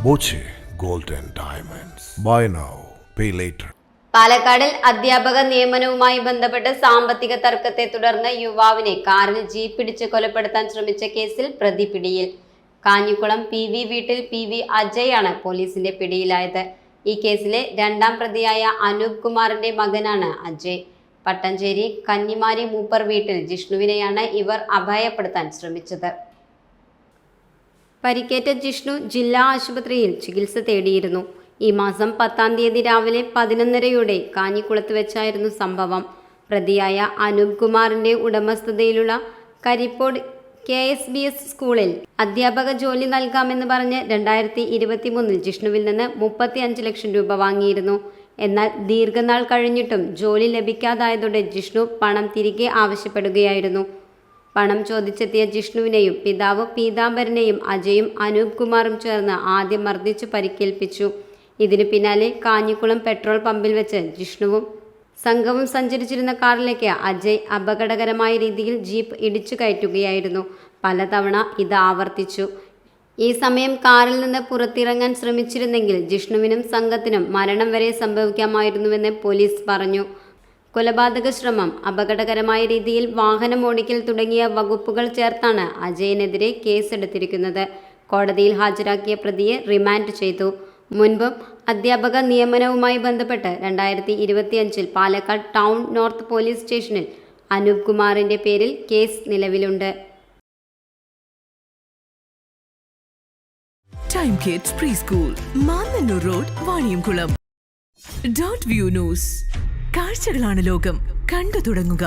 Boche gold and diamonds. Buy now, pay later. പാലക്കാടിൽ അധ്യാപക നിയമനവുമായി ബന്ധപ്പെട്ട് സാമ്പത്തിക തർക്കത്തെ തുടർന്ന് യുവാവിനെ കാറിൽ ജീപ്പ് ഇടിച്ച് കൊലപ്പെടുത്താൻ ശ്രമിച്ച കേസിൽ പ്രതി പിടിയിൽ. കാഞ്ഞിക്കുളം PV വീട്ടിൽ PV അജയ് ആണ് പോലീസിന്റെ പിടിയിലായത്. ഈ കേസിലെ രണ്ടാം പ്രതിയായ അനൂപ് കുമാറിന്റെ മകനാണ് അജയ്. പട്ടഞ്ചേരി കന്നിമാരി മൂപ്പർ വീട്ടിൽ ജിഷ്ണുവിനെയാണ് ഇവർ അപായപ്പെടുത്താൻ ശ്രമിച്ചത്. പരിക്കേറ്റ ജിഷ്ണു ജില്ലാ ആശുപത്രിയിൽ ചികിത്സ തേടിയിരുന്നു. ഈ മാസം 10-ാം തീയതി രാവിലെ 11:30 കാഞ്ഞിക്കുളത്ത് വെച്ചായിരുന്നു സംഭവം. പ്രതിയായ അനൂപ് കുമാറിന്റെ ഉടമസ്ഥതയിലുള്ള കരിപ്പോട് KSBS സ്കൂളിൽ അധ്യാപക ജോലി നൽകാമെന്ന് പറഞ്ഞ് 2023 ജിഷ്ണുവിൽ നിന്ന് 35 ലക്ഷം രൂപ വാങ്ങിയിരുന്നു. എന്നാൽ ദീർഘനാൾ കഴിഞ്ഞിട്ടും ജോലി ലഭിക്കാതായതോടെ ജിഷ്ണു പണം തിരികെ ആവശ്യപ്പെടുകയായിരുന്നു. പണം ചോദിച്ചെത്തിയ ജിഷ്ണുവിനെയും പിതാവ് പീതാംബരനെയും അജയും അനൂപ് കുമാറും ചേർന്ന് ആദ്യം മർദ്ദിച്ചു പരിക്കേൽപ്പിച്ചു. ഇതിനു പിന്നാലെ കാഞ്ഞിക്കുളം പെട്രോൾ പമ്പിൽ വെച്ച് ജിഷ്ണുവും സംഘവും സഞ്ചരിച്ചിരുന്ന കാറിലേക്ക് അജയ് അപകടകരമായ രീതിയിൽ ജീപ്പ് ഇടിച്ചു കയറ്റുകയായിരുന്നു. പലതവണ ഇത് ആവർത്തിച്ചു. ഈ സമയം കാറിൽ നിന്ന് പുറത്തിറങ്ങാൻ ശ്രമിച്ചിരുന്നെങ്കിൽ ജിഷ്ണുവിനും സംഘത്തിനും മരണം വരെ സംഭവിക്കാമായിരുന്നുവെന്ന് പോലീസ് പറഞ്ഞു. കൊലപാതക ശ്രമം, അപകടകരമായ രീതിയിൽ വാഹനം ഓടിക്കൽ തുടങ്ങിയ വകുപ്പുകൾ ചേർത്താണ് അജയനെതിരെ കേസെടുത്തിരിക്കുന്നത്. കോടതിയിൽ ഹാജരാക്കിയ പ്രതിയെ റിമാൻഡ് ചെയ്തു. മുൻപും അധ്യാപക നിയമനവുമായി ബന്ധപ്പെട്ട് 2025 പാലക്കാട് ടൗൺ നോർത്ത് പോലീസ് സ്റ്റേഷനിൽ അനൂപ് കുമാറിന്റെ പേരിൽ കേസ് നിലവിലുണ്ട്. Time kids pre school, Mannannur road, Vaniyamkulam. .view news. കാഴ്ചകളാണ് ലോകം, കണ്ടു തുടങ്ങുക.